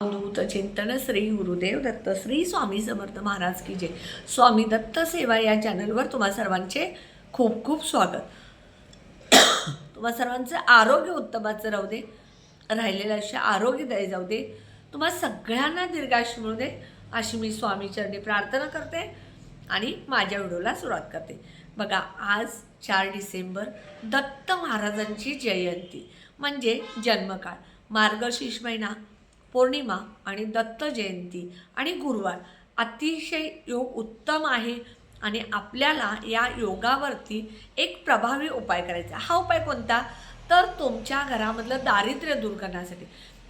अवधूत चिंतन श्री गुरुदेव दत्त श्री स्वामी समर्थ महाराज की जय। स्वामी दत्त सेवा या चॅनलवर तुम्हा सर्वांचे खूप खूप स्वागत। तुम्हा सर्वांचं आरोग्य उत्तमाचं राहू दे, राहिलेलं अशा आरोग्यदायी जाऊ दे, तुम्हा सगळ्यांना दीर्घायुष्य मिळू दे अशी मी स्वामी चरणी प्रार्थना करते आणि माझ्या व्हिडिओला सुरुवात करते। बघा, आज 4 डिसेंबर दत्त महाराजांची जयंती म्हणजे जन्मकाळ, मार्गशीर्ष महिना, पौर्णिमा आणि दत्त जयंती आणि गुरुवार अतिशय योग उत्तम आहे आणि आपल्याला या योगावरती एक प्रभावी उपाय करायचा। हा उपाय कोणता? तर तुमच्या घरामधलं दारिद्र्य दूर करण्यासाठी।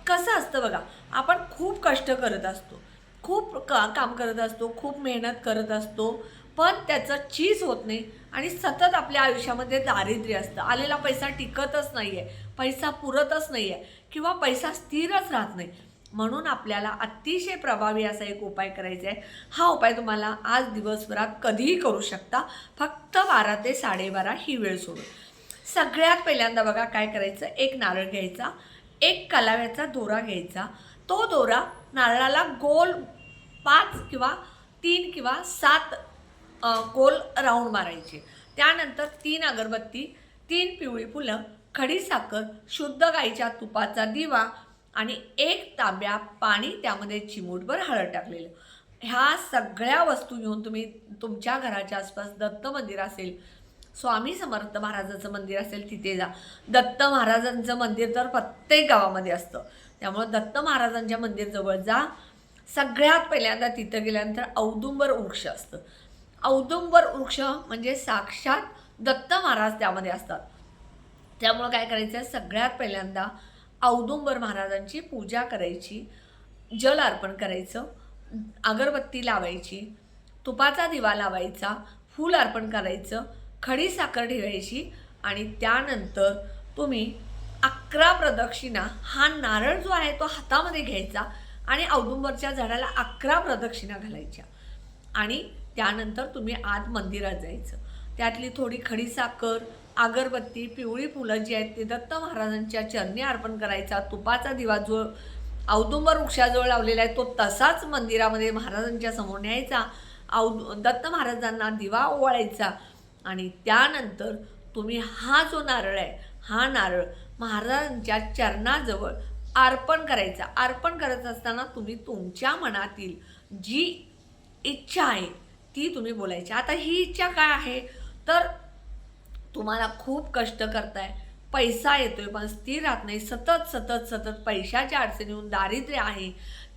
कसं असतं बघा, आपण खूप कष्ट करत असतो, खूप काम करत असतो, खूप मेहनत करत असतो, पण त्याचं चीज होत नाही आणि सतत आपल्या आयुष्यामध्ये दारिद्र्य असतं। आलेला पैसा टिकतच नाही आहे, पैसा पुरतच नाही आहे किंवा पैसा स्थिरच राहत नाही। म्हणून आपल्याला अतिशय प्रभावी असा एक उपाय करायचा आहे। हा उपाय तुम्हाला आज दिवसभरात कधीही करू शकता, फक्त 12 ते 12:30 ही वेळ सोडून। सगळ्यात पहिल्यांदा बघा काय करायचं, एक नारळ घ्यायचा, एक कलाव्याचा दोरा घ्यायचा, तो दोरा नारळाला गोल 5 किंवा 3 किंवा 7 गोल राऊंड मारायचे। त्यानंतर 3 अगरबत्ती, 3 पिवळी फुलं, खडीसाखर, शुद्ध गाईच्या तुपाचा दिवा आणि 1 तांब्या पाणी, त्यामध्ये चिमूटभर हळद टाकलेलं। ह्या सगळ्या वस्तू घेऊन तुम्ही तुमच्या घराच्या आसपास दत्त मंदिर असेल, स्वामी समर्थ महाराजांचं मंदिर असेल तिथे जा। दत्त महाराजांचं मंदिर तर प्रत्येक गावामध्ये असतं, त्यामुळे दत्त महाराजांच्या मंदिरजवळ जा। सगळ्यात पहिल्यांदा तिथं गेल्यानंतर औदुंबर वृक्ष असतं। औदुंबर वृक्ष म्हणजे साक्षात दत्त महाराज त्यामध्ये असतात। त्यामुळं काय करायचं, सगळ्यात पहिल्यांदा औदुंबर महाराजांची पूजा करायची, जल अर्पण करायचं, अगरबत्ती लावायची, तुपाचा दिवा लावायचा, फूल अर्पण करायचं, खडीसाखर ठेवायची आणि त्यानंतर तुम्ही 11 प्रदक्षिणा, हा नारळ जो आहे तो हातामध्ये घ्यायचा आणि औदुंबरच्या झाडाला 11 प्रदक्षिणा घालायच्या आणि त्यानंतर तुम्ही आत मंदिरात जायचं। त्यातली थोडी खडीसाखर, अगरबत्ती, पिवळी फुलं जी आहेत ते दत्त महाराजांच्या चरणी अर्पण करायचा। तुपाचा दिवा जो औदुंबर वृक्षाजवळ लावलेला आहे तो तसाच मंदिरामध्ये महाराजांच्या समोर न्यायचा, दत्त महाराजांना दिवा ओवाळायचा आणि त्यानंतर तुम्ही हा जो नारळ आहे, हा नारळ महाराजांच्या चरणाजवळ अर्पण करायचा। अर्पण करत असताना तुम्ही तुमच्या मनातील जी इच्छा आहे ती तुम्ही बोलायची। आता ही इच्छा काय आहे, तर तुम्हाला खूप कष्ट करताय, पैसा येतोय पण स्थिर राहत नाही, सतत सतत सतत पैशाच्या अडचणीहून दारिद्र्य आहे,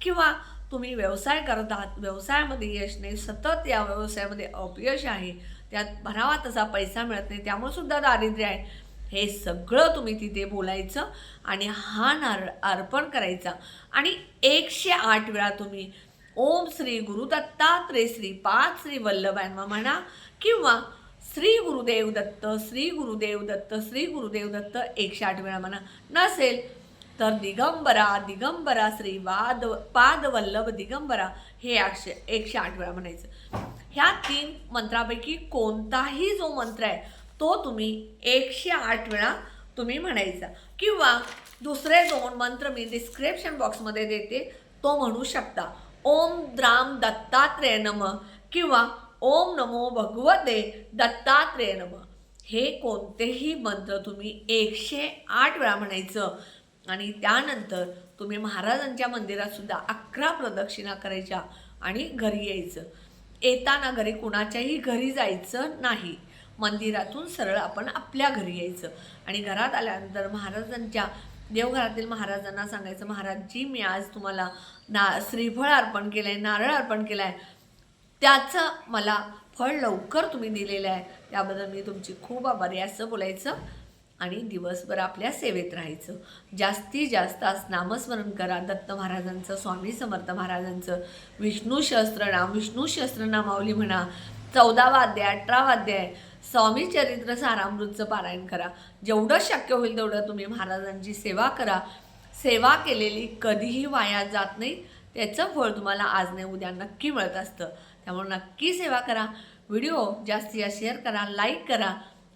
किंवा तुम्ही व्यवसाय करत आहात, व्यवसायामध्ये यश नाही, सतत या व्यवसायामध्ये अपयश आहे, त्यात भरावा तसा पैसा मिळत नाही, त्यामुळे सुद्धा दारिद्र्य आहे। हे सगळं तुम्ही तिथे बोलायचं आणि हा नारळ अर्पण करायचा आणि 108 वेळा तुम्ही ओम श्री गुरु दत्तात्रेय श्रीपाद श्री वल्लभांना म्हणा, किंवा श्री गुरुदेव दत्त, श्री गुरुदेव दत्त, श्री गुरुदेव दत्त 108 वेळा म्हणा। नसेल तर दिगंबरा दिगंबरा श्री पाद वल्लभ दिगंबरा हे 108 वेळा म्हणायचं। ह्या 3 मंत्रापैकी कोणताही जो मंत्र आहे तो तुम्ही 108 वेळा तुम्ही म्हणायचा, किंवा दुसरे 2 मंत्र मी डिस्क्रिप्शन बॉक्समध्ये देते, तो म्हणू शकता। ओम द्राम दत्तात्रेय नमः किंवा ओम नमो भगवते दत्तात्रेय नमः, हे कोणतेही मंत्र तुम्ही 108 वेळा म्हणायचं आणि त्यानंतर तुम्ही महाराजांच्या मंदिरात सुद्धा 11 प्रदक्षिणा करायच्या आणि घरी यायचं। येताना घरी कुणाच्याही घरी जायचं नाही, मंदिरातून सरळ आपण आपल्या घरी यायचं आणि घरात आल्यानंतर महाराजांच्या देवघरातील महाराजांना सांगायचं, महाराजजी मी आज तुम्हाला श्रीफळ अर्पण केलं आहे, नारळ अर्पण केला आहे, त्याचं मला फळ लवकर तुम्ही दिलेलं आहे, त्याबद्दल मी तुमची खूप आभारी आहे असं बोलायचं आणि दिवसभर आपल्या सेवेत राहायचं। जास्तीत जास्त नामस्मरण करा दत्त महाराजांचं, स्वामी समर्थ महाराजांचं, विष्णू सहस्त्रनाम, विष्णू सहस्त्रनामावली म्हणा, 14वा अध्याय, 18वा अध्याय, स्वामी चरित्र सारामृतचं पारायण करा। जेवढं शक्य होईल तेवढं तुम्ही महाराजांची सेवा करा। सेवा केलेली कधीही वाया जात नाही, त्याचं फळ तुम्हाला आज नाही उद्या नक्की मिळत असतं, त्यामुळे नक्की सेवा करा। व्हिडिओ जास्तीत जास्त शेअर करा, लाईक करा,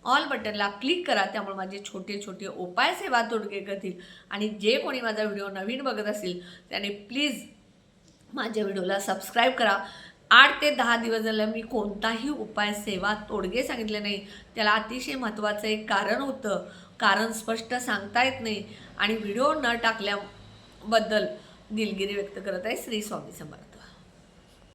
ऑल बटनला क्लिक करा. त्यामुळे माझे छोटे छोटे उपाय सेवा तोडगे करतील. आणि जे कोणी माझा व्हिडिओ नवीन बघत असतील त्याने प्लीज माझ्या व्हिडिओला सबस्क्राईब करा. 8 ते 10 दिवस झालं मी कोणताही उपाय सेवा तोडगे सांगितले नाही. त्याला अतिशय महत्त्वाचं एक कारण होतं. कारण स्पष्ट सांगता येत नाही आणि व्हिडिओ न टाकल्याबद्दल दिलगिरी व्यक्त करत आहे. श्री स्वामी समर्थ.